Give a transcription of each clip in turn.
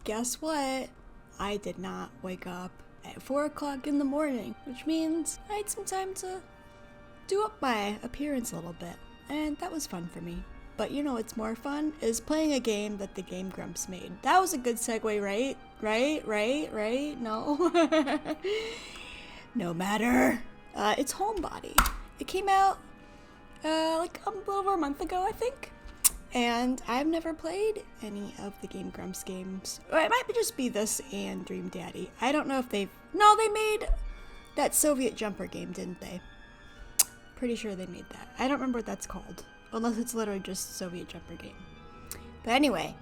guess what? I did not wake up at 4 o'clock in the morning, which means I had some time to do up my appearance a little bit, and that was fun for me. But you know what's more fun is playing a game that the game Grumps made. That was a good segue, right? Right? No? No matter. It's Homebody. It came out like a little over a month ago, I think. And I've never played any of the Game Grumps games. Or it might just be this and Dream Daddy. I don't know if they've... No, they made that Soviet jumper game, didn't they? Pretty sure they made that. I don't remember what that's called. Unless it's literally just Soviet jumper game. But anyway,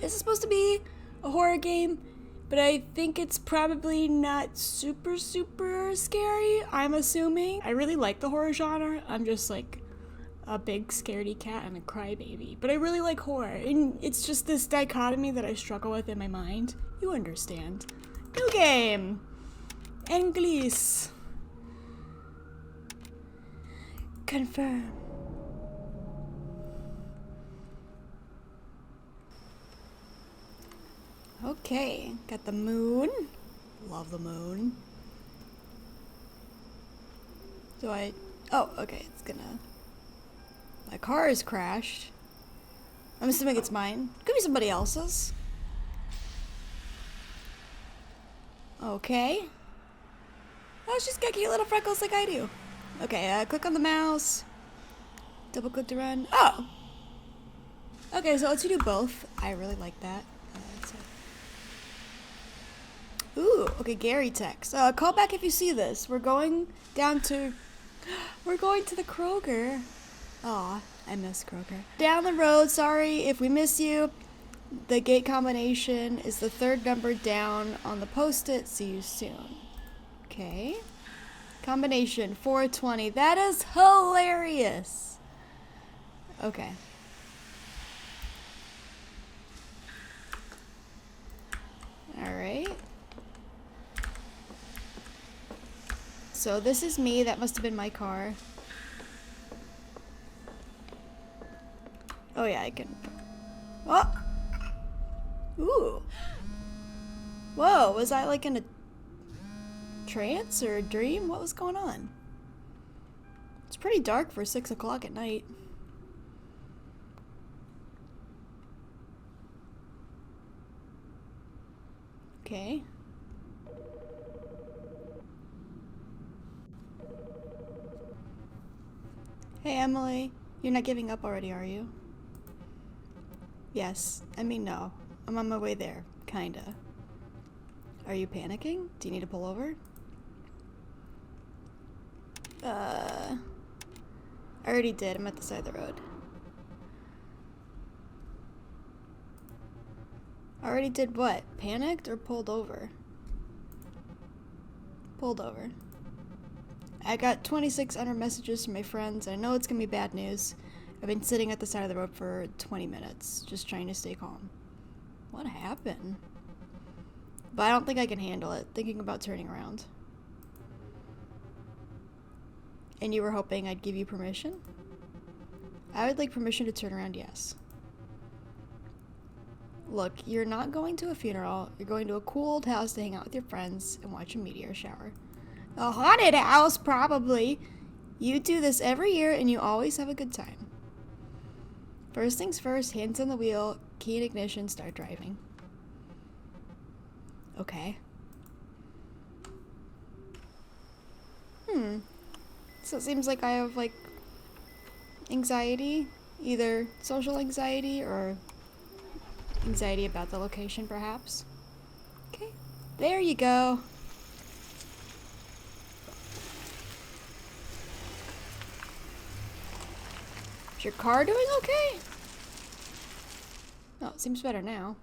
this is supposed to be a horror game, but I think it's probably not super scary, I'm assuming. I really like the horror genre. I'm just like a big scaredy cat and a crybaby. But I really like horror, and it's just this dichotomy that I struggle with in my mind. You understand. New game. English. Confirm. Okay, got the moon. Love the moon. Oh, okay, it's gonna... My car is crashed. I'm assuming it's mine. Could be somebody else's. Okay. Oh, she's got cute little freckles like I do. Okay, click on the mouse. Double click to run. Oh! Okay, so let's do both. I really like that. Ooh, okay, Gary text. Call back if you see this. We're going to the Kroger. Aw, I miss Kroger. Down the road, sorry if we miss you. The gate combination is the third number down on the post-it. See you soon. Okay. Combination 420. That is hilarious. Okay. Alright. So this is me. That must have been my car. Oh yeah, I can... Oh! Ooh. Whoa, was I like in a trance or a dream? What was going on? It's pretty dark for 6 o'clock at night. Okay. Hey Emily, you're not giving up already, are you? Yes. I mean, no. I'm on my way there. Kinda. Are you panicking? Do you need to pull over? I already did. I'm at the side of the road. Already did what? Panicked or pulled over? Pulled over. I got 2,600 messages from my friends. I know it's gonna be bad news. I've been sitting at the side of the road for 20 minutes, just trying to stay calm. What happened? But I don't think I can handle it, thinking about turning around. And you were hoping I'd give you permission? I would like permission to turn around, yes. Look, you're not going to a funeral. You're going to a cool old house to hang out with your friends and watch a meteor shower. A haunted house, probably. You do this every year and you always have a good time. First things first, hands on the wheel, key in ignition, start driving. Okay. So it seems like I have, like, anxiety. Either social anxiety or anxiety about the location, perhaps. Okay. There you go. Is your car doing okay? Oh, it seems better now.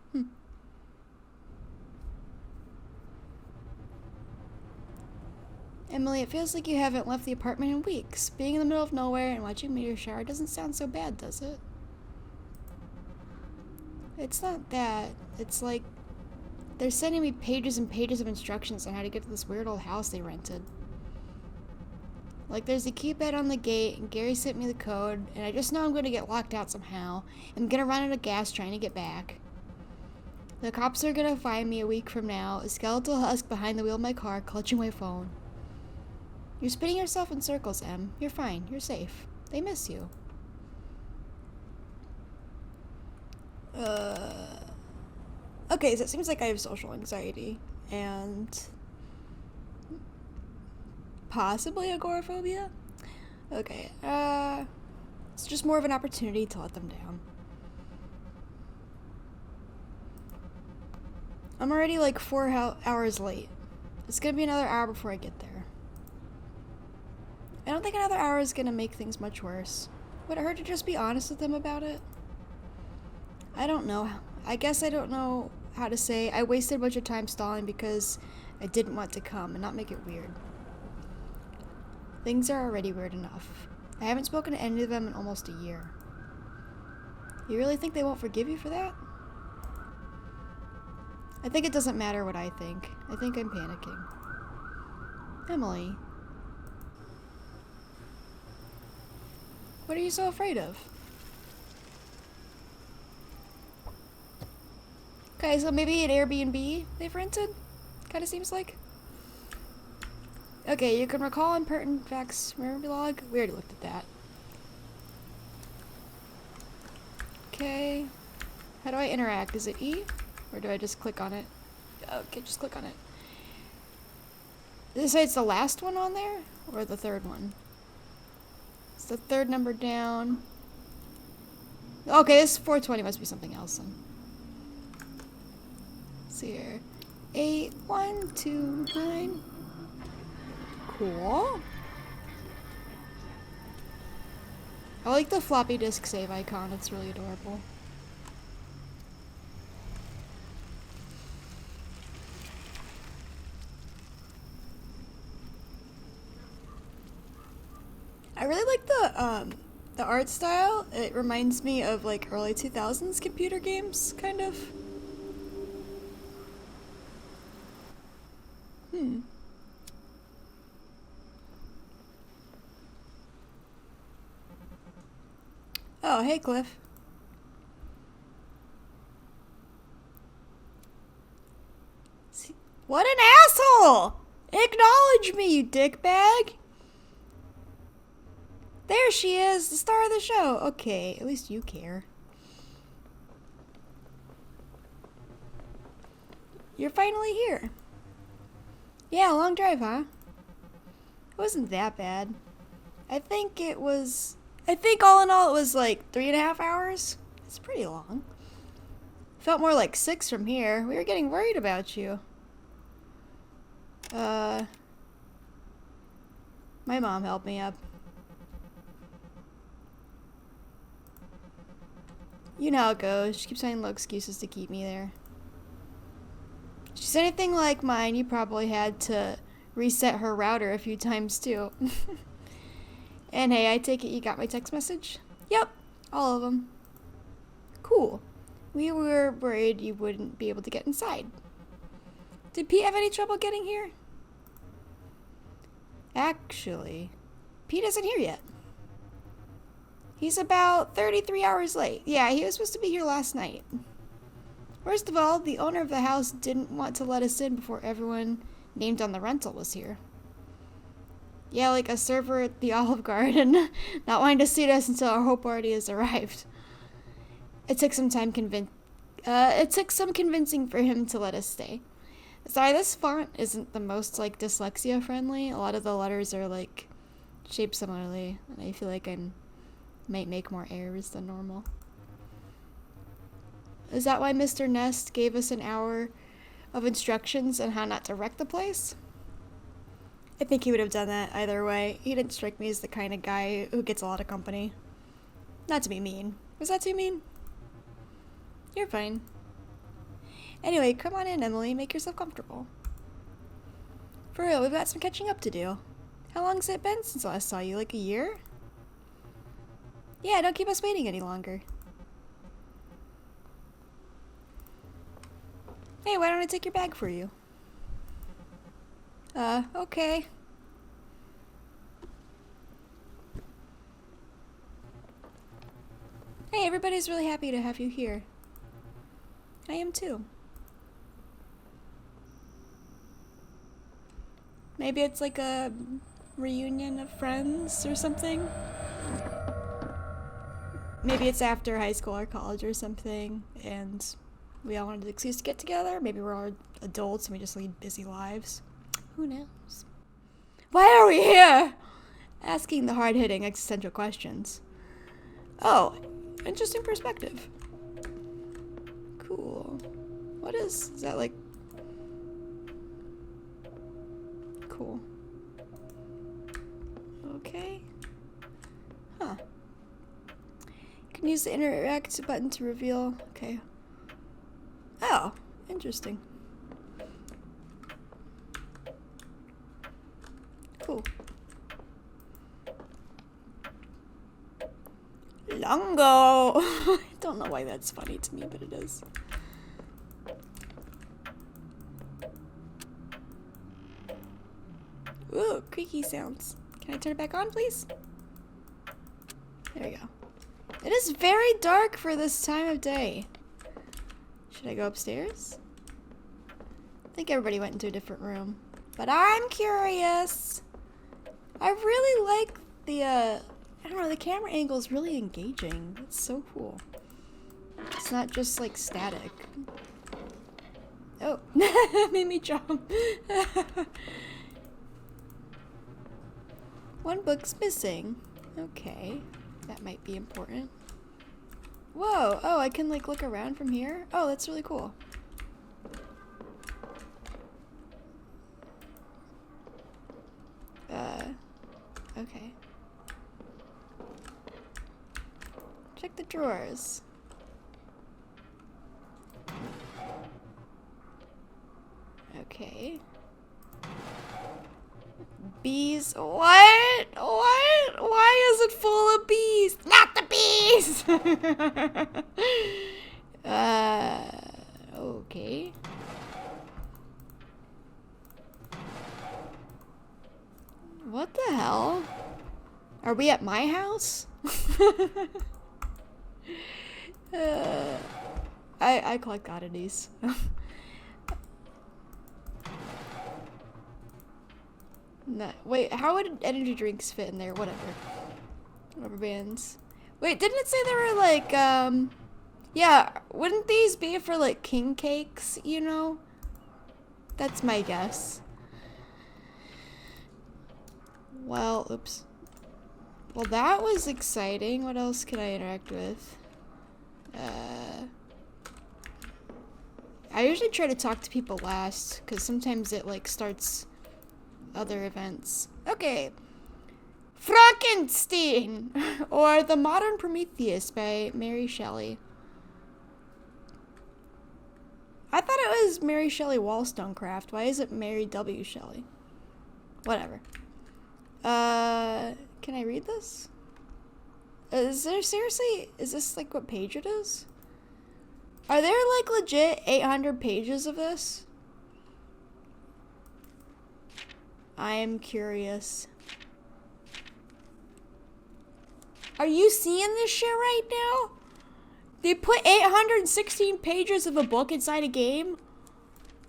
Emily, it feels like you haven't left the apartment in weeks. Being in the middle of nowhere and watching a meteor shower doesn't sound so bad, does it? It's not that. It's like they're sending me pages and pages of instructions on how to get to this weird old house they rented. Like, there's a keypad on the gate, and Gary sent me the code, and I just know I'm going to get locked out somehow. I'm going to run out of gas trying to get back. The cops are gonna find me a week from now, a skeletal husk behind the wheel of my car, clutching my phone. You're spinning yourself in circles, Em. You're fine. You're safe. They miss you. Okay, so it seems like I have social anxiety and possibly agoraphobia. Okay, it's just more of an opportunity to let them down. I'm already like 4 hours late. It's gonna be another hour before I get there. I don't think another hour is gonna make things much worse. Would it hurt to just be honest with them about it? I don't know. I guess I don't know how to say I wasted a bunch of time stalling because I didn't want to come and not make it weird. Things are already weird enough. I haven't spoken to any of them in almost a year. You really think they won't forgive you for that? I think it doesn't matter what I think. I think I'm panicking. Emily. What are you so afraid of? Okay, so maybe an Airbnb they've rented? Kinda seems like. Okay, you can recall impertinent facts memory log. We already looked at that. Okay. How do I interact? Is it E? Or do I just click on it? Okay, just click on it. Did it say it's the last one on there? Or the third one? It's the third number down. Okay, this 420 must be something else then. Let's see here. 8129. Cool. I like the floppy disk save icon. It's really adorable. I really like the art style. It reminds me of like early 2000s computer games, kind of. Oh, hey, Cliff. See, what an asshole! Acknowledge me, you dickbag! There she is, the star of the show. Okay, at least you care. You're finally here. Yeah, long drive, huh? It wasn't that bad. I think all in all it was like 3.5 hours. It's pretty long. Felt more like 6 from here. We were getting worried about you. My mom helped me up. You know how it goes. She keeps finding little excuses to keep me there. If she's anything like mine, you probably had to reset her router a few times too. And hey, I take it you got my text message? Yep, all of them. Cool. We were worried you wouldn't be able to get inside. Did Pete have any trouble getting here? Actually, Pete isn't here yet. He's about 33 hours late. Yeah, he was supposed to be here last night. First of all, the owner of the house didn't want to let us in before everyone named on the rental was here. Yeah, like a server at the Olive Garden, not wanting to seat us until our whole party has arrived. It took some convincing for him to let us stay. Sorry, this font isn't the most like dyslexia friendly. A lot of the letters are like shaped similarly, and I feel like I might make more errors than normal. Is that why Mr. Nest gave us an hour of instructions on how not to wreck the place? I think he would have done that either way. He didn't strike me as the kind of guy who gets a lot of company. Not to be mean. Was that too mean? You're fine. Anyway, come on in, Emily. Make yourself comfortable. For real, we've got some catching up to do. How long's it been since I last saw you? Like a year? Yeah, don't keep us waiting any longer. Hey, why don't I take your bag for you? Okay. Hey, everybody's really happy to have you here. I am too. Maybe it's like a reunion of friends or something. Maybe it's after high school or college or something, and we all wanted an excuse to get together. Maybe we're all adults and we just lead busy lives. Who knows? Why are we here? Asking the hard-hitting existential questions. Oh, interesting perspective. Cool. What is that like? Cool. Okay. Huh. You can use the interact button to reveal. Okay. Oh, interesting. Cool. Longo! I don't know why that's funny to me, but it is. Ooh, creaky sounds. Can I turn it back on, please? There we go. It is very dark for this time of day. Should I go upstairs? I think everybody went into a different room. But I'm curious. I really like the, I don't know, the camera angle is really engaging. It's so cool. It's not just like static. Oh, made me jump. One book's missing. Okay, that might be important. Whoa, oh, I can like look around from here? Oh, that's really cool. Okay. Check the drawers. Okay. Bees? What? What? Why is it full of bees? Not the bees! Okay. What the hell? Are we at my house? I collect oddities. No, wait, how would energy drinks fit in there? Whatever. Rubber bands. Wait, didn't it say there were like, yeah, wouldn't these be for like king cakes, you know? That's my guess. Well, oops. Well, that was exciting. What else can I interact with? I usually try to talk to people last, because sometimes it like starts other events. Okay. Frankenstein! Or The Modern Prometheus by Mary Shelley. I thought it was Mary Shelley Wollstonecraft. Why is it Mary W. Shelley? Whatever. Can I read this? Is there seriously, is this like what page it is? Are there like legit 800 pages of this? I am curious. Are you seeing this shit right now? They put 816 pages of a book inside a game?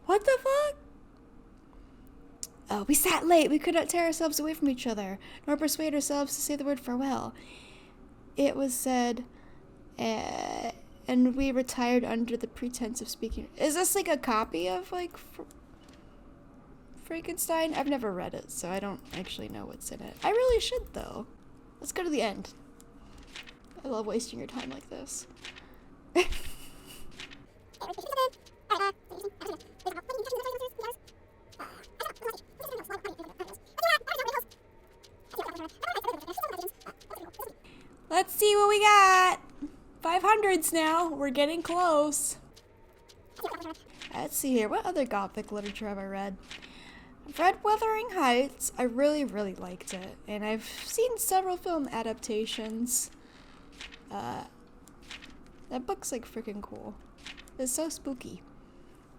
What the fuck? Oh, we sat late. We could not tear ourselves away from each other, nor persuade ourselves to say the word farewell. It was said, and we retired under the pretense of speaking. Is this like a copy of like Frankenstein? I've never read it, so I don't actually know what's in it. I really should though. Let's go to the end. I love wasting your time like this. Let's see what we got. 500s now. We're getting close. Let's see here. What other Gothic literature have I read? I've read Wuthering Heights. I really, really liked it. And I've seen several film adaptations. That book's like freaking cool. It's so spooky.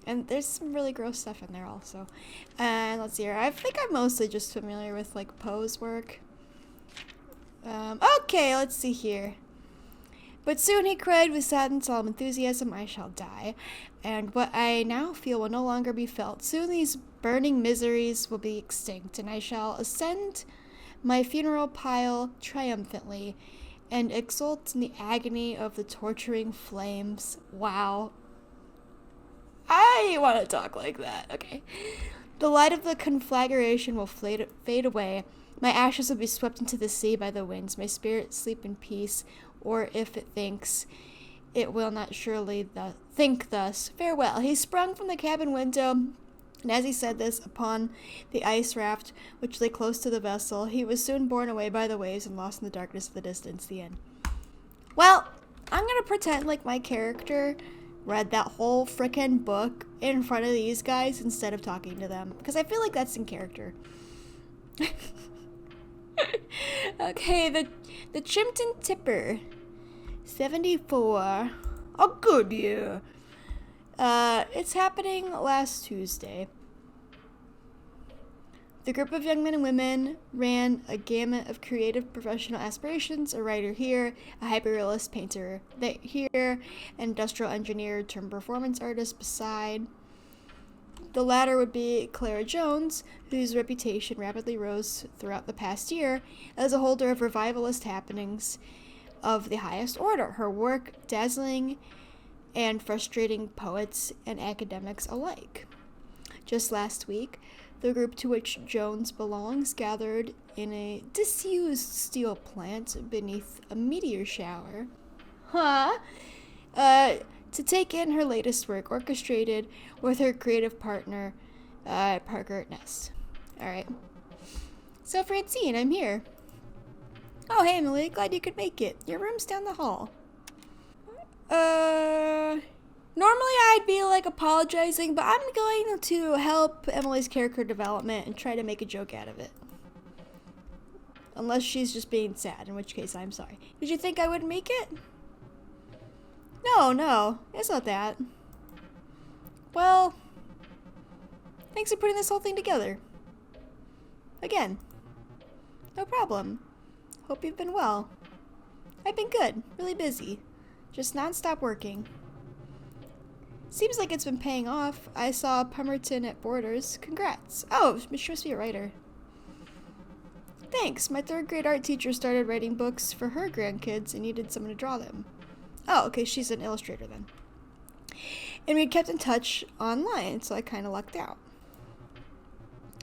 And there's some really gross stuff in there also. And let's see here. I think I'm mostly just familiar with like Poe's work. Okay, let's see here. But soon he cried with sad and solemn enthusiasm, I shall die, and what I now feel will no longer be felt. Soon these burning miseries will be extinct, and I shall ascend my funeral pile triumphantly and exult in the agony of the torturing flames. Wow. I want to talk like that. Okay. The light of the conflagration will fade away. My ashes will be swept into the sea by the winds. My spirit sleep in peace, or if it thinks, it will not surely think thus. Farewell. He sprung from the cabin window, and as he said this, upon the ice raft which lay close to the vessel, he was soon borne away by the waves and lost in the darkness of the distance. The end. Well, I'm gonna pretend like my character read that whole frickin' book in front of these guys instead of talking to them, because I feel like that's in character. Okay, the Chimpton Tipper, 74. A good year. It's happening last Tuesday. The group of young men and women ran a gamut of creative professional aspirations, a writer here, a hyperrealist painter here, an industrial engineer turned performance artist beside. The latter would be Clara Jones, whose reputation rapidly rose throughout the past year as a holder of revivalist happenings of the highest order. Her work dazzling and frustrating poets and academics alike. Just last week, the group to which Jones belongs gathered in a disused steel plant beneath a meteor shower. To take in her latest work, orchestrated with her creative partner, Parker Ness. Alright. So, Francine, I'm here. Oh, hey, Emily. Glad you could make it. Your room's down the hall. Normally I'd be, apologizing, but I'm going to help Emily's character development and try to make a joke out of it. Unless she's just being sad, in which case I'm sorry. Did you think I wouldn't make it? No, it's not that. Well, thanks for putting this whole thing together. Again. No problem. Hope you've been well. I've been good, really busy. Just non-stop working. Seems like it's been paying off. I saw Pemberton at Borders. Congrats. Oh, she must be a writer. Thanks. My third grade art teacher started writing books for her grandkids and needed someone to draw them. Oh, okay, she's an illustrator then. And we kept in touch online, so I kind of lucked out.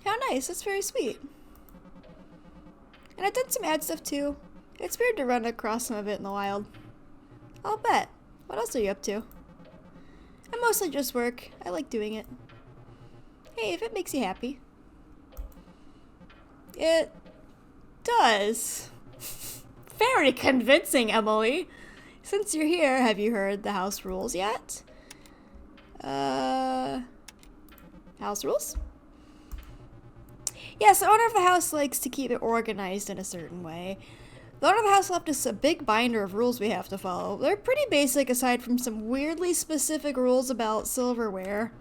How nice. That's very sweet. And I've done some ad stuff too. It's weird to run across some of it in the wild. I'll bet. What else are you up to? I mostly just work. I like doing it. Hey, if it makes you happy. It does. Very convincing, Emily. Since you're here, have you heard the house rules yet? House rules? Yes, the owner of the house likes to keep it organized in a certain way. The owner of the house left us a big binder of rules we have to follow. They're pretty basic aside from some weirdly specific rules about silverware.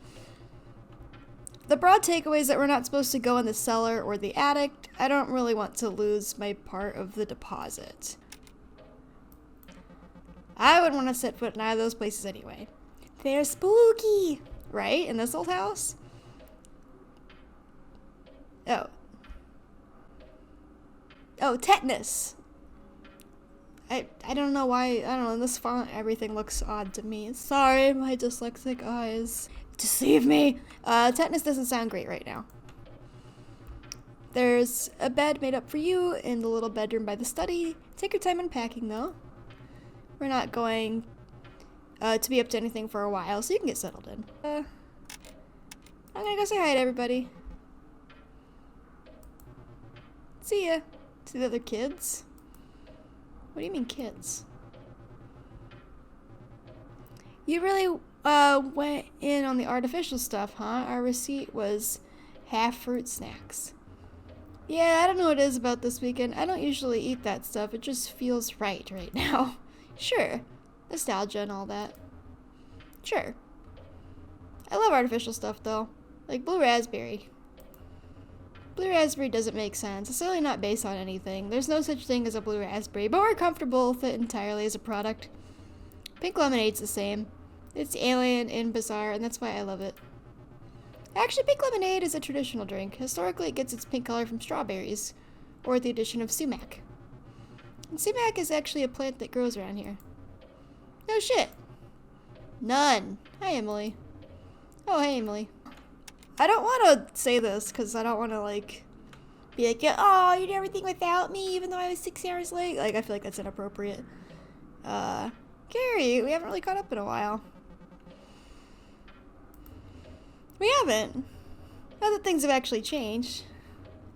The broad takeaway is that we're not supposed to go in the cellar or the attic. I don't really want to lose my part of the deposit. I wouldn't want to set foot in either of those places anyway. They're spooky, right? In this old house? Oh, tetanus. I don't know why, I don't know, in this font everything looks odd to me. Sorry, my dyslexic eyes deceive me. Tetanus doesn't sound great right now. There's a bed made up for you in the little bedroom by the study. Take your time unpacking though. We're not going to be up to anything for a while, so you can get settled in. I'm gonna go say hi to everybody. See ya. To the other kids. What do you mean kids? You really went in on the artificial stuff, huh? Our receipt was half fruit snacks. Yeah, I don't know what it is about this weekend. I don't usually eat that stuff. It just feels right now. Sure. Nostalgia and all that. Sure. I love artificial stuff, though. Like blue raspberry. Blue raspberry doesn't make sense. It's really not based on anything. There's no such thing as a blue raspberry, but we're comfortable with it entirely as a product. Pink lemonade's the same. It's alien and bizarre, and that's why I love it. Actually, pink lemonade is a traditional drink. Historically, it gets its pink color from strawberries, or the addition of sumac. And sumac is actually a plant that grows around here. No shit. None. Hi, Emily. Oh, hey, Emily. I don't want to say this, because I don't want to, like, be like, oh, you did everything without me, even though I was 6 hours late. Like, I feel like that's inappropriate. Gary, we haven't really caught up in a while. We haven't. Not that things have actually changed.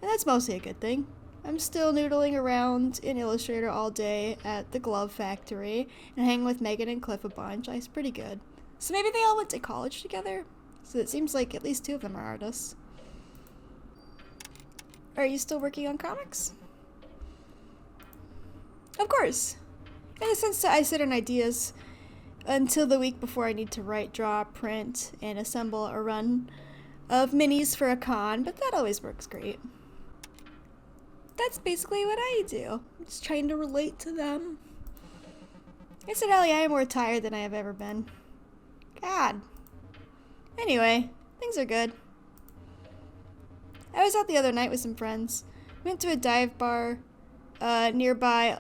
And that's mostly a good thing. I'm still noodling around in Illustrator all day at the glove factory and hanging with Megan and Cliff a bunch. It's pretty good. So maybe they all went to college together? So it seems like at least 2 of them are artists. Are you still working on comics? Of course. In a sense, I sit on ideas until the week before I need to write, draw, print, and assemble a run of minis for a con, but that always works great. That's basically what I do. I'm just trying to relate to them. Incidentally, I am more tired than I have ever been. God. Anyway, things are good. I was out the other night with some friends. Went to a dive bar nearby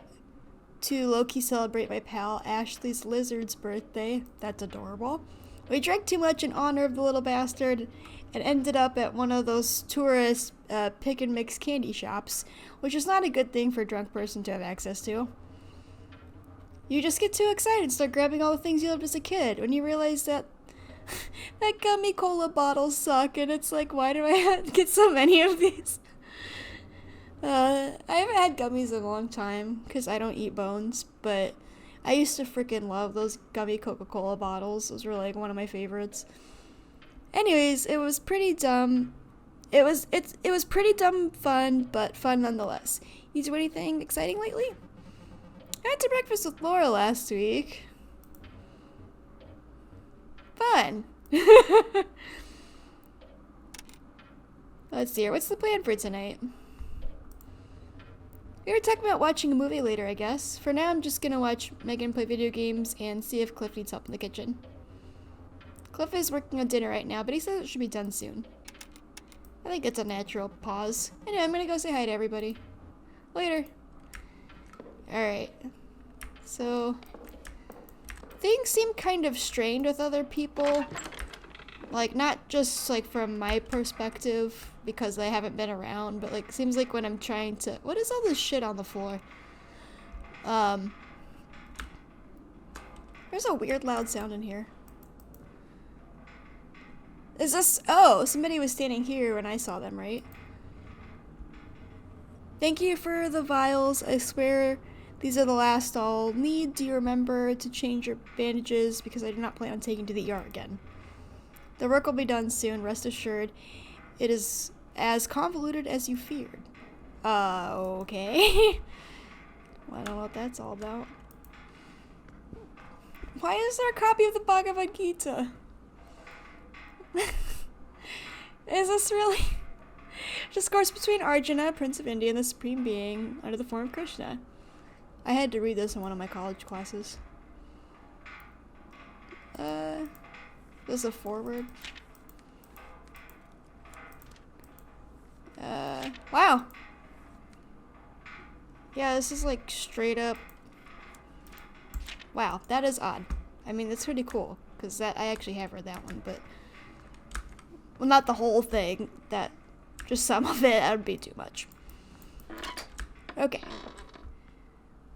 to low-key celebrate my pal Ashley's lizard's birthday. That's adorable. We drank too much in honor of the little bastard and ended up at one of those tourist pick and mix candy shops, which is not a good thing for a drunk person to have access to. You just get too excited and start grabbing all the things you loved as a kid when you realize that that gummy cola bottles suck, and it's like, why do I have to get so many of these? I haven't had gummies in a long time because I don't eat bones, but I used to freaking love those gummy Coca-Cola bottles. Those were like one of my favorites. Anyways, it was pretty dumb. It was pretty dumb fun, but fun nonetheless. You do anything exciting lately? I went to breakfast with Laura last week. Fun. Let's see here. What's the plan for tonight? We were talking about watching a movie later, I guess. For now, I'm just gonna watch Megan play video games and see if Cliff needs help in the kitchen. Cliff is working on dinner right now, but he says it should be done soon. I think it's a natural pause. Anyway, I'm gonna go say hi to everybody. Later. Alright. So, things seem kind of strained with other people. Like, not just, like, from my perspective, because I haven't been around, but, like, seems like when I'm trying to... What is all this shit on the floor? There's a weird loud sound in here. Is this... Oh, somebody was standing here when I saw them, right? Thank you for the vials. I swear these are the last I'll need. Do you remember to change your bandages? Because I do not plan on taking to the ER again. The work will be done soon, rest assured. It is as convoluted as you feared. Okay. Well, I don't know what that's all about. Why is there a copy of the Bhagavad Gita? Is this really? Discourse between Arjuna, Prince of India, and the Supreme Being under the form of Krishna. I had to read this in one of my college classes. There's a foreword. Wow. Yeah, this is like straight up. Wow, that is odd. I mean, that's pretty cool, because that I actually have read that one, but well, not the whole thing. That just some of it, that would be too much. Okay.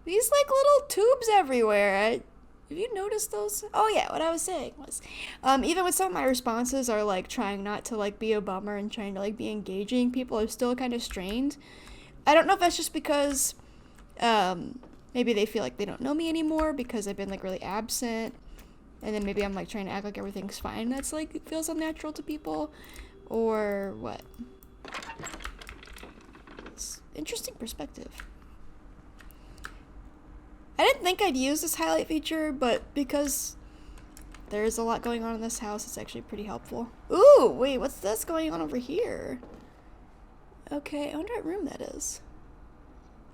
These like little tubes everywhere. Have you noticed those? Oh yeah, what I was saying was, even with some of my responses are like trying not to like be a bummer and trying to like be engaging, people are still kind of strained. I don't know if that's just because, maybe they feel like they don't know me anymore because I've been like really absent, and then maybe I'm like trying to act like everything's fine. That's like, it feels unnatural to people, or what? It's interesting perspective. I didn't think I'd use this highlight feature, but because there's a lot going on in this house, it's actually pretty helpful. Ooh, wait, what's this going on over here? Okay, I wonder what room that is.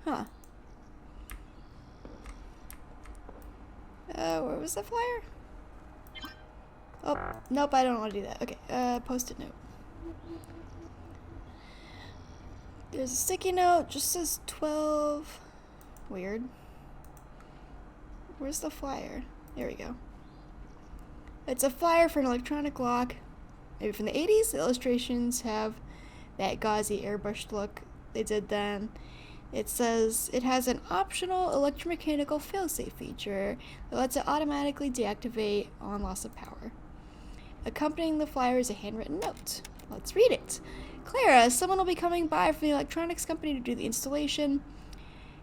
Huh. Where was the flyer? Oh, nope, I don't want to do that. Okay, post-it note. There's a sticky note, just says 12. Weird. Where's the flyer? There we go. It's a flyer for an electronic lock. Maybe from the 80s. The illustrations have that gauzy airbrushed look they did then. It says it has an optional electromechanical failsafe feature that lets it automatically deactivate on loss of power. Accompanying the flyer is a handwritten note. Let's read it. Clara, someone will be coming by from the electronics company to do the installation.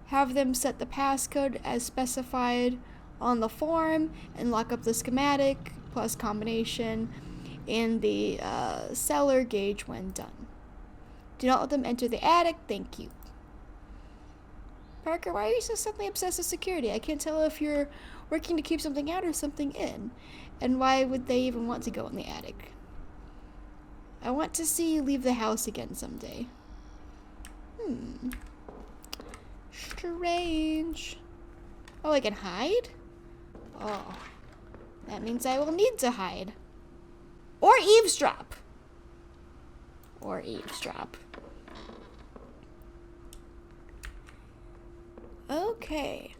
Have them set the passcode as specified on the form and lock up the schematic plus combination in the cellar gauge when done. Do not let them enter the attic. Thank you. Parker, why are you so suddenly obsessed with security? I can't tell if you're working to keep something out or something in. And why would they even want to go in the attic? I want to see you leave the house again someday. Strange. Oh, I can hide? Oh. That means I will need to hide. Or eavesdrop. Or eavesdrop. Okay.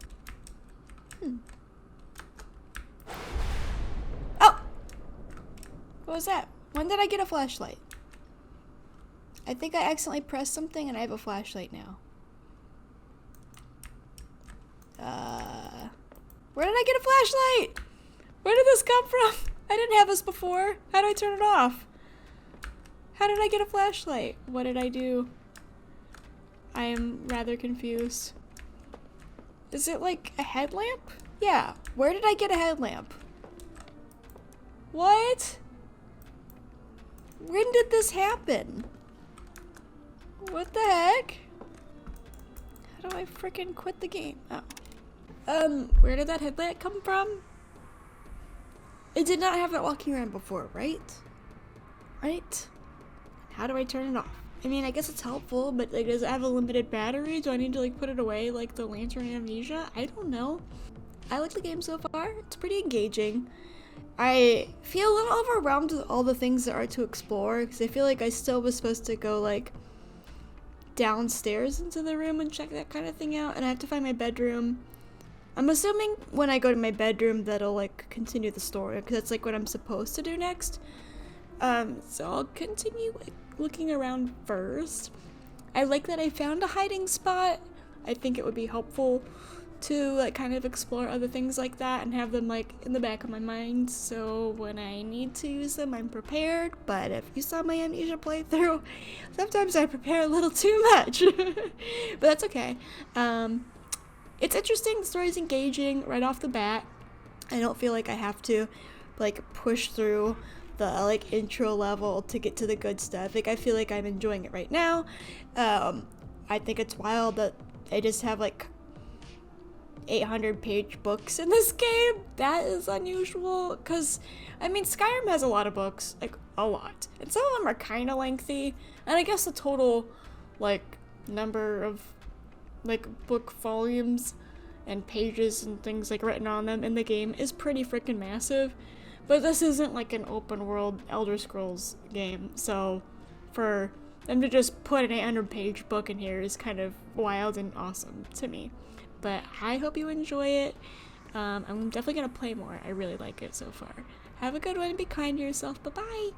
Oh! What was that? When did I get a flashlight? I think I accidentally pressed something and I have a flashlight now. Where did I get a flashlight? Where did this come from? I didn't have this before. How do I turn it off? How did I get a flashlight? What did I do? I am rather confused. Is it like a headlamp? Yeah. Where did I get a headlamp? What? When did this happen? What the heck? How do I freaking quit the game? Oh. Where did that headlamp come from? It did not have that walking around before, right? Right? How do I turn it off? I mean, I guess it's helpful, but like, does it have a limited battery? Do I need to like put it away like the Lantern Amnesia? I don't know. I like the game so far. It's pretty engaging. I feel a little overwhelmed with all the things there are to explore because I feel like I still was supposed to go like downstairs into the room and check that kind of thing out, and I have to find my bedroom. I'm assuming when I go to my bedroom that'll like continue the story because that's like what I'm supposed to do next. So I'll continue like looking around first. I like that I found a hiding spot. I think it would be helpful to like kind of explore other things like that and have them like in the back of my mind so when I need to use them I'm prepared. But if you saw my Amnesia playthrough, sometimes I prepare a little too much. But that's okay. It's interesting, the story's engaging right off the bat. I don't feel like I have to like push through the like intro level to get to the good stuff. Like I feel like I'm enjoying it right now. I think it's wild that I just have like 800-page books in this game. That is unusual because I mean Skyrim has a lot of books, like a lot, and some of them are kind of lengthy, and I guess the total like number of like book volumes and pages and things like written on them in the game is pretty freaking massive. But this isn't like an open world Elder Scrolls game, so for them to just put an 800-page book in here is kind of wild and awesome to me. But I hope you enjoy it. I'm definitely gonna play more. I really like it so far. Have a good one and be kind to yourself. Bye-bye!